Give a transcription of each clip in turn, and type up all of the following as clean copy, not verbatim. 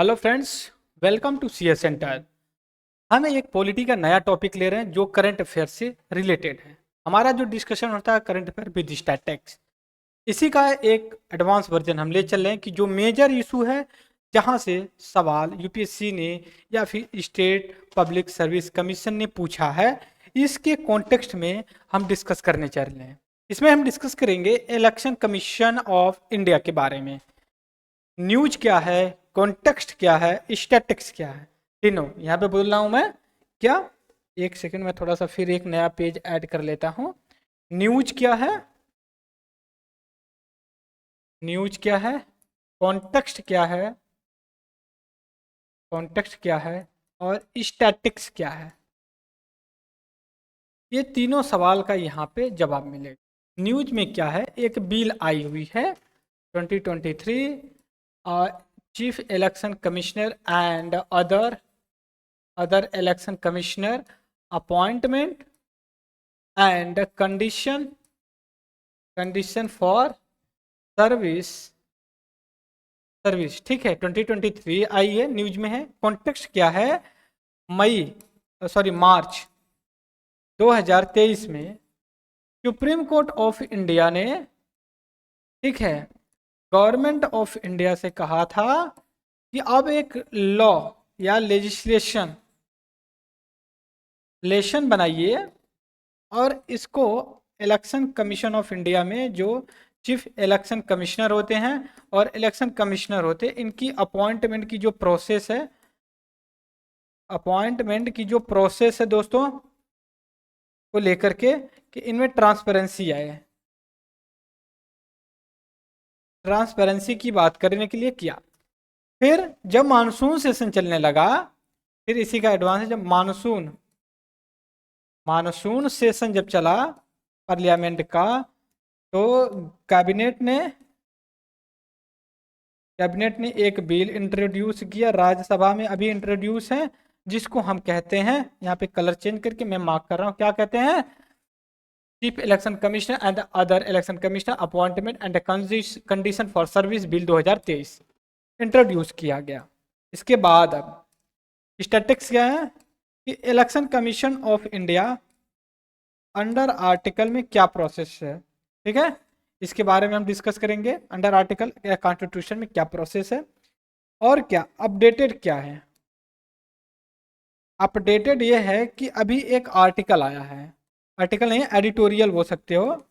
Hello friends, welcome to C S centre. हम एक polity का नया टॉपिक ले रहे हैं जो करंट अफेयर से रिलेटेड है। हमारा जो डिस्कशन होता है करंट अफेयर विद स्टैटिस्टिक्स, इसी का एक एडवांस वर्जन हम ले चल रहे हैं कि जो मेजर इशू है जहां से सवाल यूपीएससी ने या फिर स्टेट पब्लिक सर्विस कमीशन ने पूछा है, इसके कॉन्टेक्स्ट में हम डिस्कस करने चल रहे हैं। इसमें हम डिस्कस करेंगे इलेक्शन कमीशन ऑफ इंडिया के बारे में। न्यूज क्या है, कॉन्टेक्स्ट क्या है, स्टैटिक्स क्या है, तीनों यहाँ पे बोल रहा हूँ मैं। क्या, एक सेकंड में थोड़ा सा फिर एक नया पेज ऐड कर लेता हूँ। न्यूज क्या है, न्यूज क्या है, कॉन्टेक्स्ट क्या है, कॉन्टेक्स्ट क्या है और स्टैटिक्स क्या है, ये तीनों सवाल का यहाँ पे जवाब मिलेगा। न्यूज में क्या है, एक बिल आई हुई है 2023 और chief election commissioner and other election commissioner appointment and condition for service ठीक है, 2023 आई है, न्यूज में है। कॉन्टेक्स्ट क्या है, मार्च 2023 में सुप्रीम कोर्ट ऑफ इंडिया ने, ठीक है, गवर्नमेंट ऑफ इंडिया से कहा था कि अब एक लॉ या लेजिस्लेशन बनाइए और इसको इलेक्शन कमीशन ऑफ इंडिया में जो चीफ इलेक्शन कमिश्नर होते हैं और इलेक्शन कमिश्नर होते हैं, इनकी अपॉइंटमेंट की जो प्रोसेस है, दोस्तों, को लेकर के कि इनमें ट्रांसपेरेंसी आए। ट्रांसपेरेंसी की बात करने के लिए किया। फिर जब मानसून सेशन चलने लगा, फिर इसी का एडवांस है, जब मानसून सेशन जब चला पार्लियामेंट का, तो कैबिनेट ने एक बिल इंट्रोड्यूस किया, राज्यसभा में अभी इंट्रोड्यूस है, जिसको हम कहते हैं, यहाँ पे कलर चेंज करके मैं मार्क कर रहा हूँ, क्या कहते हैं, chief election commissioner and other election commissioner appointment and condition for service bill 2023 introduce किया गया। इसके बाद अब स्टैटिक्स क्या है कि election commission of India under article में क्या प्रोसेस है, ठीक है, इसके बारे में हम डिस्कस करेंगे। अंडर आर्टिकल या कॉन्स्टिट्यूशन में क्या प्रोसेस है और क्या अपडेटेड क्या है। अपडेटेड ये है कि अभी एक आर्टिकल आया है, आर्टिकल नहीं, एडिटोरियल बोल सकते हो,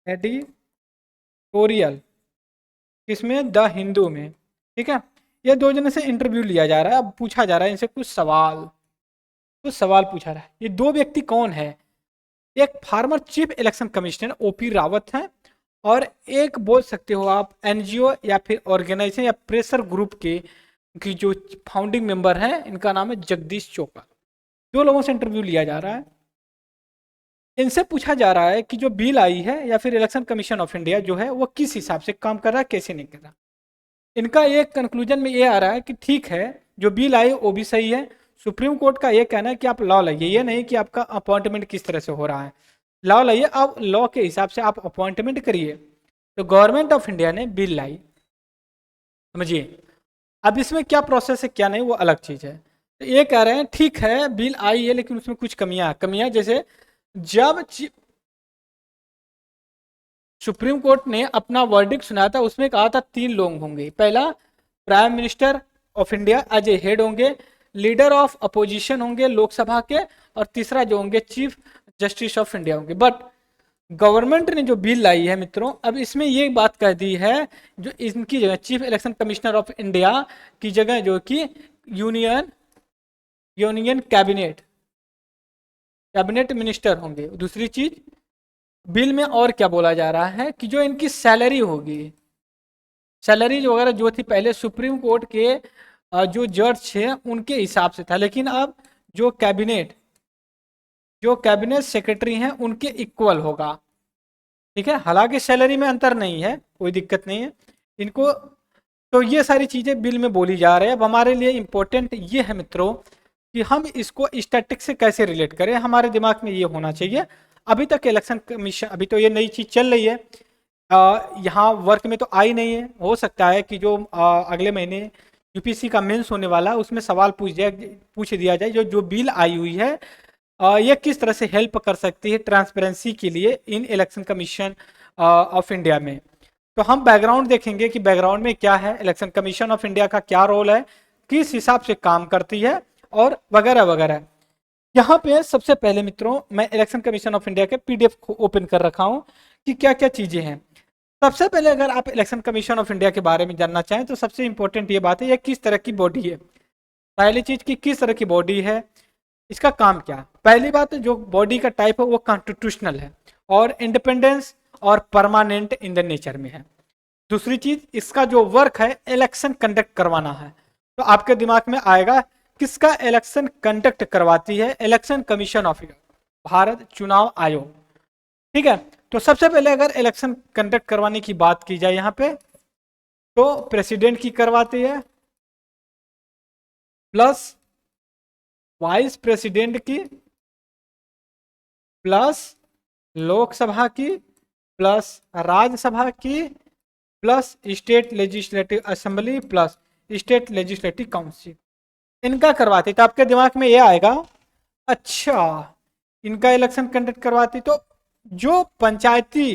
एडिटोरियल, किसमें, द हिंदू में, ठीक है। ये दो जने से इंटरव्यू लिया जा रहा है, अब पूछा जा रहा है इनसे कुछ सवाल पूछा रहा है। ये दो व्यक्ति कौन है, एक farmer chief election commissioner OP Rawat है और एक बोल सकते हो आप एनजीओ या फिर ऑर्गेनाइजेशन या प्रेशर ग्रुप के की जो फाउंडिंग मेंबर हैं, इनका नाम है जगदीश चोकर। दो लोगों से इंटरव्यू लिया जा रहा है। इनसे पूछा जा रहा है कि जो बिल आई है या फिर इलेक्शन कमीशन ऑफ इंडिया जो है वो किस हिसाब से काम कर रहा है, कैसे नहीं कर रहा। इनका एक कंक्लूजन में ये आ रहा है कि ठीक है, जो बिल आई वो भी सही है। सुप्रीम कोर्ट का ये कहना है कि आप लॉ लाइए, ये नहीं कि आपका अपॉइंटमेंट किस तरह से हो रहा है, लॉ लाइए, अब लॉ के हिसाब से आप अपॉइंटमेंट करिए। तो गवर्नमेंट ऑफ इंडिया ने बिल लाई, समझिए। अब इसमें क्या प्रोसेस है क्या नहीं वो अलग चीज है। तो ये कह रहे हैं ठीक है बिल आई है लेकिन उसमें कुछ कमियां जैसे जब सुप्रीम कोर्ट ने अपना वर्डिक्ट सुनाया था, उसमें कहा था 3 लोग होंगे। पहला, prime minister of India as a head होंगे, लीडर ऑफ अपोजिशन होंगे लोकसभा के, और तीसरा जो होंगे चीफ जस्टिस ऑफ इंडिया होंगे। बट गवर्नमेंट ने जो बिल लाई है मित्रों, अब इसमें ये बात कह दी है, जो इनकी जगह chief election commissioner of India की जगह जो कि यूनियन कैबिनेट मिनिस्टर होंगे। दूसरी चीज बिल में और क्या बोला जा रहा है कि जो इनकी सैलरी होगी, सैलरी वगैरह जो थी पहले सुप्रीम कोर्ट के जो जज थे उनके हिसाब से था, लेकिन अब जो कैबिनेट सेक्रेटरी हैं उनके इक्वल होगा, ठीक है। हालांकि सैलरी में अंतर नहीं है, कोई दिक्कत नहीं है इनको। तो ये सारी चीजें बिल में बोली जा रही है। अब हमारे लिए इंपॉर्टेंट ये है मित्रों कि हम इसको स्टैटिक्स से कैसे रिलेट करें, हमारे दिमाग में ये होना चाहिए। अभी तक इलेक्शन कमीशन, अभी तो ये नई चीज चल रही है, यहाँ वर्क में तो आई नहीं है। हो सकता है कि जो अगले महीने यूपीएससी का मेंस होने वाला, उसमें सवाल पूछ दिया जाए जो जो बिल आई हुई है ये किस तरह से हेल्प कर सकती है ट्रांसपेरेंसी के लिए इन इलेक्शन कमीशन ऑफ इंडिया में। तो हम बैकग्राउंड देखेंगे कि बैकग्राउंड में क्या है, इलेक्शन कमीशन ऑफ इंडिया का क्या रोल है, किस हिसाब से काम करती है और वगैरह वगैरह। यहाँ पे सबसे पहले मित्रों मैं इलेक्शन कमीशन ऑफ इंडिया के पीडीएफ को ओपन कर रखा हूँ कि क्या क्या चीजें हैं। सबसे पहले अगर आप इलेक्शन कमीशन ऑफ इंडिया के बारे में जानना चाहें तो सबसे इंपॉर्टेंट ये बात है ये किस तरह की बॉडी है। पहली चीज की किस तरह की बॉडी है, इसका काम क्या। पहली बात जो बॉडी का टाइप है वो कॉन्स्टिट्यूशनल है और इंडिपेंडेंस और परमानेंट इन द नेचर में है। दूसरी चीज इसका जो वर्क है इलेक्शन कंडक्ट करवाना है। तो आपके दिमाग में आएगा किसका इलेक्शन कंडक्ट करवाती है, election commission of India, Bharat चुनाव आयोग। ठीक है, तो सबसे पहले अगर इलेक्शन कंडक्ट करवाने की बात की जाए यहाँ पे तो प्रेसिडेंट की करवाती है प्लस वाइस प्रेसिडेंट की प्लस लोकसभा की प्लस राज्यसभा की plus state legislative assembly plus state legislative council, इनका करवाती। तो आपके दिमाग में ये आएगा अच्छा इनका इलेक्शन कंडक्ट करवाती। तो जो पंचायती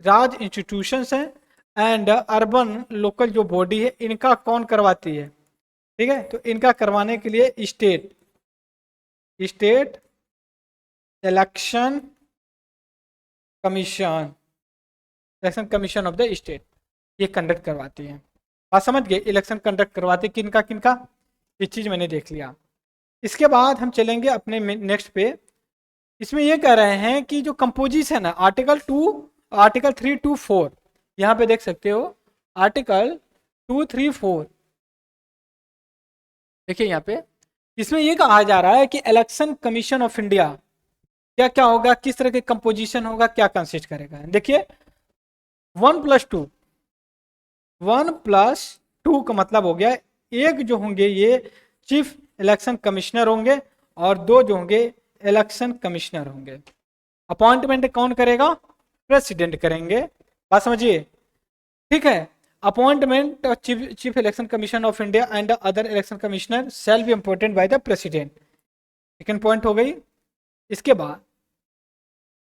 राज इंस्टीट्यूशंस हैं एंड अर्बन लोकल जो बॉडी है इनका कौन करवाती है। ठीक है, तो इनका करवाने के लिए state election commission, election commission of the state ये कंडक्ट करवाती है। बात समझ गए, इलेक्शन कंडक्ट करवाते किनका किनका, ये चीज मैंने देख लिया। इसके बाद हम चलेंगे अपने नेक्स्ट पे। इसमें ये कह रहे हैं कि जो कंपोजिशन है आर्टिकल 3 to 4 यहाँ पे देख सकते हो आर्टिकल 2, 3, 4 देखिए यहाँ पे इसमें ये कहा जा रहा है कि इलेक्शन कमीशन ऑफ इंडिया क्या क्या होगा, किस तरह के कंपोजिशन होगा, क्या कंसिस्ट करेगा। देखिए 1+2 1+2 का मतलब हो गया एक जो होंगे ये चीफ इलेक्शन कमिश्नर होंगे और दो जो होंगे इलेक्शन कमिश्नर होंगे। अपॉइंटमेंट कौन करेगा, प्रेसिडेंट करेंगे। बात समझिए, ठीक है। Appointment chief election commission of India and other election commissioner shall be appointed by the president, second point हो गई। इसके बाद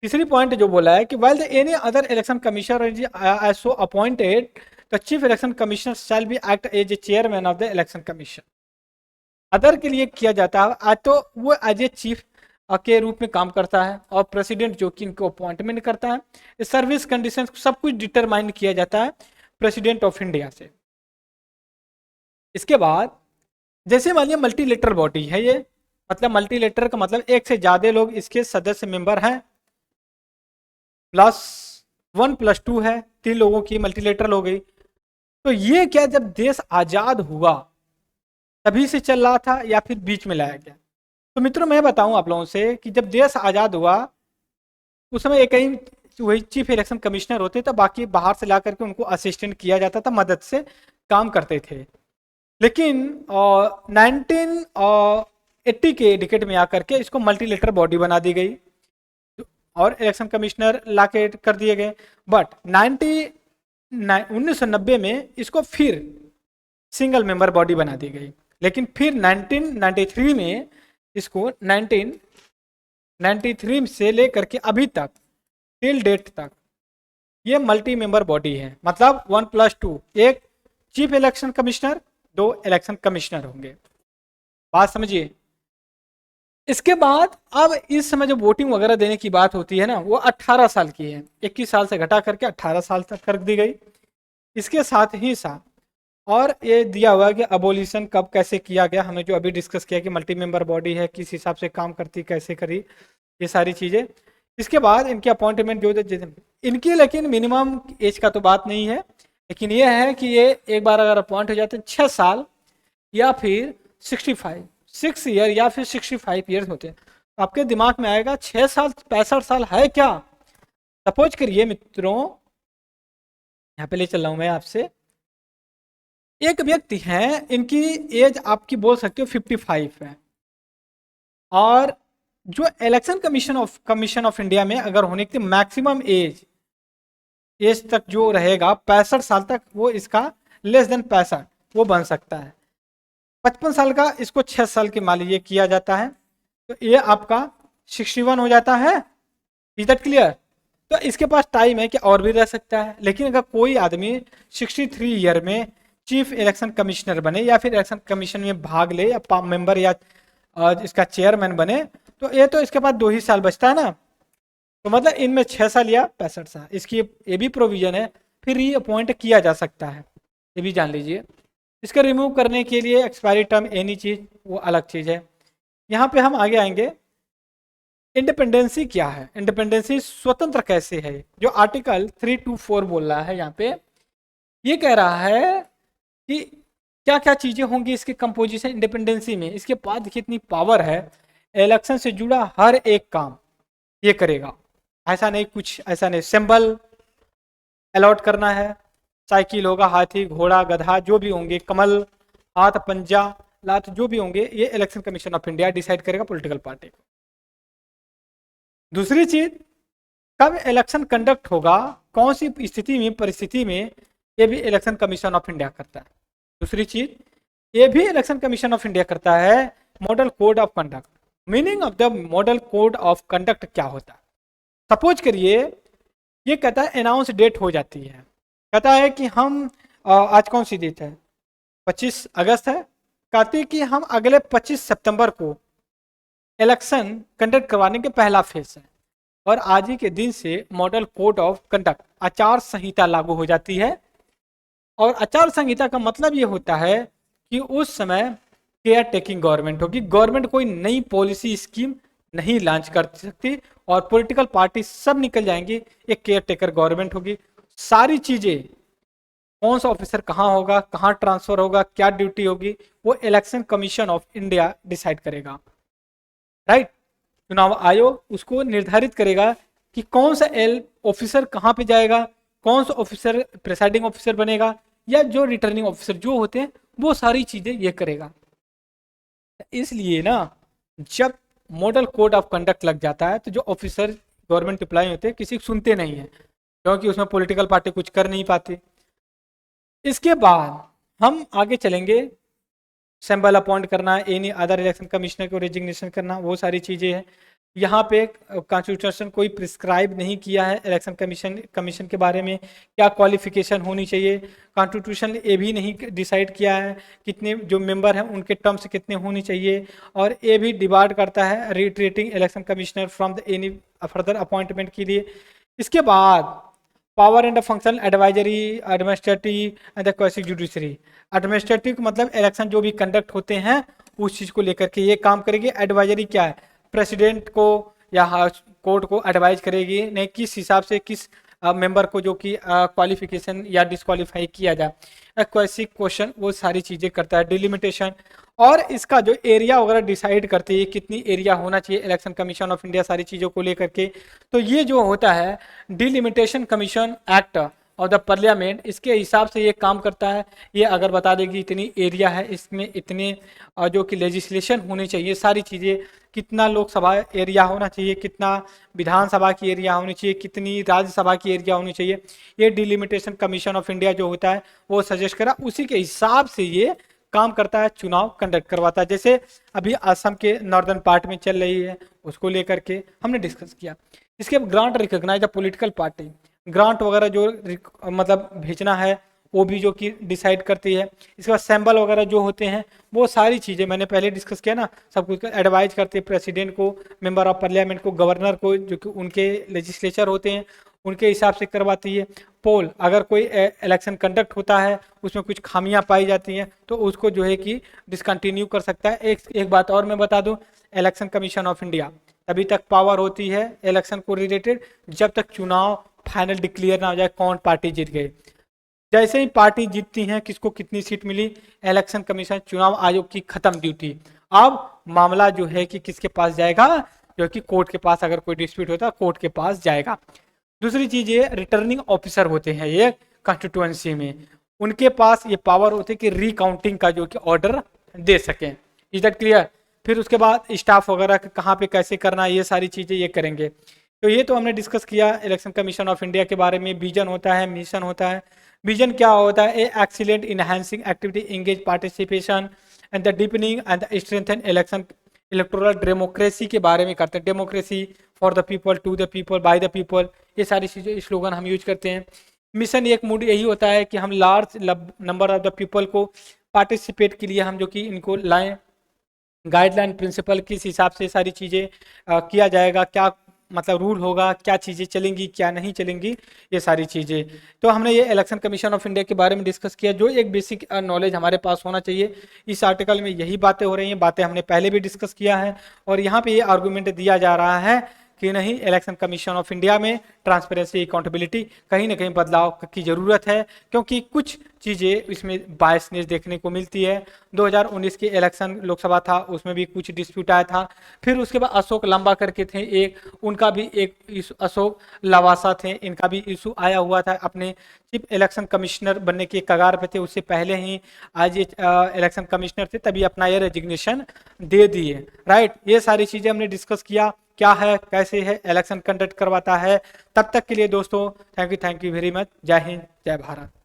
तीसरी पॉइंट जो बोला है कि while the any other election commissioner is so appointed, the chief election commissioner shall be act as a chairman of the election commission। Other के लिए किया जाता है आज तो वो एज ए चीफ के रूप में काम करता है और प्रेसिडेंट जो कि इनको अपॉइंटमेंट करता है। सर्विस कंडीशन सब कुछ डिटरमाइन किया जाता है प्रेसिडेंट ऑफ इंडिया से। इसके बाद जैसे मानिए मल्टीलेटरल बॉडी है ये, मतलब मल्टीलेटरल का मतलब एक से ज्यादा लोग इसके सदस्य मेंबर हैं, +1+2 है, 3 लोगों की मल्टीलेटरल हो गई। तो ये क्या जब देश आजाद हुआ तभी से चल रहा था या फिर बीच में लाया गया। तो मित्रों मैं बताऊं आप लोगों से कि जब देश आजाद हुआ उस समय एक ही वही चीफ इलेक्शन कमिश्नर होते थे, बाकी बाहर से ला करके उनको असिस्टेंट किया जाता था, मदद से काम करते थे। लेकिन 1980 के डिकेड में आकर के इसको मल्टीलेटरल बॉडी बना दी गई और इलेक्शन कमिश्नर ला के कर दिए गए। बट 1990 में इसको फिर सिंगल मेंबर बॉडी बना दी गई। लेकिन फिर 1993 में इसको 1993 से लेकर के अभी तक टिल डेट तक ये मल्टी मेंबर बॉडी है। मतलब 1+2 एक chief election commissioner, 2 election commissioner होंगे। बात समझिए। इसके बाद अब इस समय जो वोटिंग वगैरह देने की बात होती है ना वो 18 साल की है, 21 साल से घटा करके 18 साल तक कर दी गई। इसके साथ ही साथ और ये दिया हुआ है कि अबोलिशन कब कैसे किया गया, हमें जो अभी डिस्कस किया कि मल्टी मेंबर बॉडी है किस हिसाब से काम करती कैसे करी, ये सारी चीज़ें। इसके बाद इनकी अपॉइंटमेंट जो इनकी, लेकिन मिनिमम एज का तो बात नहीं है, लेकिन ये है कि ये एक बार अगर अपॉइंट हो जाते हैं 6 साल या फिर 6 ईयर या फिर 65 ईयर्स होते हैं। तो आपके दिमाग में आएगा 6 साल 65 साल है क्या। सपोज करिए मित्रों, यहाँ पे ले चल रहा हूँ मैं आपसे, एक व्यक्ति हैं इनकी एज आपकी बोल सकते हो 55 है और जो इलेक्शन कमीशन ऑफ इंडिया में अगर होने की मैक्सिमम एज तक जो रहेगा 65 साल तक, वो इसका लेस देन 65 वो बन सकता है। 55 साल का इसको 6 साल के मान लीजिए किया जाता है, तो ये आपका 61 हो जाता है। Is that clear? तो इसके पास टाइम है कि और भी रह सकता है, लेकिन अगर कोई आदमी 63 ईयर में चीफ इलेक्शन कमिश्नर बने या फिर इलेक्शन कमीशन में भाग ले या मेंबर या इसका चेयरमैन बने, तो ये तो इसके पास 2 ही साल बचता है ना। तो मतलब इनमें 6 साल या 65 साल, इसकी ये भी प्रोविजन है। फिर री अपॉइंट किया जा सकता है, ये भी जान लीजिए। इसका रिमूव करने के लिए एक्सपायरी टर्म एनी चीज वो अलग चीज है। यहाँ पे हम आगे आएंगे। इंडिपेंडेंसी क्या है, इंडिपेंडेंसी स्वतंत्र कैसे है, जो आर्टिकल 324 बोल रहा है यहाँ पे, ये कह रहा है कि क्या क्या चीजें होंगी इसके कंपोजिशन इंडिपेंडेंसी में। इसके पास कितनी पावर है, इलेक्शन से जुड़ा हर एक काम ये करेगा। ऐसा नहीं, कुछ ऐसा नहीं, सिंबल अलॉट करना है, साइकिल होगा, हाथी घोड़ा गधा जो भी होंगे, कमल हाथ पंजा लात जो भी होंगे, ये election commission of India decide करेगा पॉलिटिकल पार्टी को। दूसरी चीज, कब इलेक्शन कंडक्ट होगा, कौन सी स्थिति में परिस्थिति में, ये भी इलेक्शन कमीशन ऑफ इंडिया करता है। दूसरी चीज ये भी इलेक्शन कमीशन ऑफ इंडिया करता है, model code of conduct. Meaning of the model code of conduct क्या होता है? सपोज करिए ये कहता है अनाउंस डेट हो जाती है, कहता है कि हम आज कौन सी डेट है, 25 अगस्त है, कहते हैं कि हम अगले 25 सितंबर को इलेक्शन कंडक्ट करवाने के पहला फेज है, और आज ही के दिन से मॉडल कोड ऑफ कंडक्ट आचार संहिता लागू हो जाती है। और आचार संहिता का मतलब ये होता है कि उस समय केयर टेकिंग गवर्नमेंट होगी, गवर्नमेंट कोई नई पॉलिसी स्कीम नहीं लॉन्च कर सकती, और पॉलिटिकल पार्टी सब निकल जाएंगी, एक केयर टेकर गवर्नमेंट होगी। सारी चीजें, कौन सा ऑफिसर कहाँ होगा, कहाँ ट्रांसफर होगा, क्या ड्यूटी होगी, वो election commission of India decide करेगा, राइट। चुनाव आयोग उसको निर्धारित करेगा कि कौन सा ऑफिसर कहाँ पे जाएगा, कौन सा ऑफिसर प्रिसाइडिंग ऑफिसर बनेगा, या जो रिटर्निंग ऑफिसर जो होते हैं वो सारी चीजें ये करेगा। इसलिए ना, जब मॉडल कोड ऑफ कंडक्ट लग जाता है तो जो ऑफिसर गवर्नमेंट एम्प्लॉय होते हैं किसी सुनते नहीं है, क्योंकि उसमें पॉलिटिकल पार्टी कुछ कर नहीं पाती। इसके बाद हम आगे चलेंगे, सिंबल अपॉइंट करना, एनी अदर इलेक्शन कमिश्नर को रेजिग्नेशन करना, वो सारी चीज़ें हैं। यहाँ पे कॉन्स्टिट्यूशन कोई प्रिस्क्राइब नहीं किया है इलेक्शन कमीशन के बारे में, क्या क्वालिफिकेशन होनी चाहिए। कॉन्स्टिट्यूशन ये भी नहीं डिसाइड किया है कितने जो मेंबर हैं उनके टर्म्स कितने होने चाहिए, और ये भी डिबार्ड करता है retiring election commissioner from the any further appointment के लिए। इसके बाद power and function advisory, administrative and the quasi judiciary. Administrative मतलब इलेक्शन जो भी कंडक्ट होते हैं उस चीज़ को लेकर के ये काम करेगी। एडवाइजरी क्या है, प्रेसिडेंट को या कोर्ट को एडवाइज करेगी, नहीं किस हिसाब से किस मेंबर को जो कि क्वालिफिकेशन या डिस्क्वालीफाई किया जाए, क्वेश्चन क्वेश्चन वो सारी चीज़ें करता है। डिलिमिटेशन, और इसका जो एरिया वगैरह डिसाइड करती है कितनी एरिया होना चाहिए इलेक्शन कमीशन ऑफ इंडिया सारी चीज़ों को लेकर के। तो ये जो होता है डिलिमिटेशन कमीशन एक्ट और द पार्लियामेंट, इसके हिसाब से ये काम करता है। ये अगर बता देगी इतनी एरिया है, इसमें इतने जो कि लेजिस्लेशन होनी चाहिए, सारी चीज़ें, कितना लोकसभा एरिया होना चाहिए, कितना विधानसभा की एरिया होनी चाहिए, कितनी राज्यसभा की एरिया होनी चाहिए, ये डिलिमिटेशन कमीशन ऑफ इंडिया जो होता है वो सजेस्ट करा, उसी के हिसाब से ये काम करता है, चुनाव कंडक्ट करवाता है। जैसे अभी असम के नॉर्दर्न पार्ट में चल रही है, उसको लेकर के हमने डिस्कस किया। इसके grant recognise the political party, grant वगैरह जो मतलब भेजना है वो भी जो कि डिसाइड करती है। इसके बाद सैम्बल वगैरह जो होते हैं वो सारी चीज़ें मैंने पहले डिस्कस किया ना, सब कुछ एडवाइज करती है प्रेसिडेंट को, मेंबर ऑफ पार्लियामेंट को, गवर्नर को, जो कि उनके लेजिस्लेचर होते हैं उनके हिसाब से करवाती है। पोल, अगर कोई इलेक्शन कंडक्ट होता है उसमें कुछ खामियां पाई जाती हैं तो उसको जो है कि डिसकंटिन्यू कर सकता है। एक बात और मैं बता दूं, इलेक्शन कमीशन ऑफ इंडिया तभी तक पावर होती है इलेक्शन को रिलेटेड जब तक चुनाव फाइनल डिक्लेयर ना हो जाए कौन पार्टी जीत गई। जैसे ही पार्टी जीतती है, किसको कितनी सीट मिली, इलेक्शन कमीशन चुनाव आयोग की खत्म ड्यूटी। अब मामला जो है कि किसके पास जाएगा, जो कि कोर्ट के पास, अगर कोई डिस्प्यूट होता है कोर्ट के पास जाएगा। दूसरी चीज ये रिटर्निंग ऑफिसर होते हैं ये कॉन्स्टिट्यूएंसी में, उनके पास ये पावर होती है कि रिकाउंटिंग का जो कि ऑर्डर दे सकें। Is that clear? फिर उसके बाद स्टाफ वगैरह कहाँ पे कैसे करना, ये सारी चीजें ये करेंगे। तो ये तो हमने डिस्कस किया इलेक्शन कमीशन ऑफ इंडिया के बारे में। विजन होता है, मिशन होता है, विजन क्या होता है? A excellent enhancing activity engage participation and the deepening and the strengthen election electoral democracy के बारे में करते हैं। Democracy for the people, to the people, by the people, ये सारी चीज़ें स्लोगन हम यूज करते हैं। मिशन एक मूड यही होता है कि हम large number of the people को पार्टिसिपेट के लिए हम जो कि इनको लाएं, गाइडलाइन प्रिंसिपल किस हिसाब से सारी चीज़ें किया जाएगा, क्या मतलब रूल होगा, क्या चीज़ें चलेंगी क्या नहीं चलेंगी, ये सारी चीज़ें। तो हमने ये इलेक्शन कमीशन ऑफ इंडिया के बारे में डिस्कस किया, जो एक बेसिक नॉलेज हमारे पास होना चाहिए। इस आर्टिकल में यही बातें हो रही हैं, बातें हमने पहले भी डिस्कस किया है, और यहाँ पे ये आर्गूमेंट दिया जा रहा है कि नहीं, इलेक्शन कमीशन ऑफ इंडिया में ट्रांसपेरेंसी अकाउंटेबिलिटी कहीं ना कहीं बदलाव की ज़रूरत है, क्योंकि कुछ चीज़ें इसमें बायसनेस देखने को मिलती है। 2019 के इलेक्शन लोकसभा था, उसमें भी कुछ डिस्प्यूट आया था। फिर उसके बाद अशोक लंबा करके थे एक, उनका भी एक अशोक लवासा थे, इनका भी इशू आया हुआ था, अपने चीफ इलेक्शन कमिश्नर बनने के कगार पे थे, उससे पहले ही आज ये इलेक्शन कमिश्नर थे, तभी अपना ये रेजिग्नेशन दे दिए। राइट, ये सारी चीज़ें हमने डिस्कस किया, क्या है कैसे है इलेक्शन कंडक्ट करवाता है। तब तक के लिए दोस्तों थैंक यू वेरी मच। जय हिंद, जय भारत।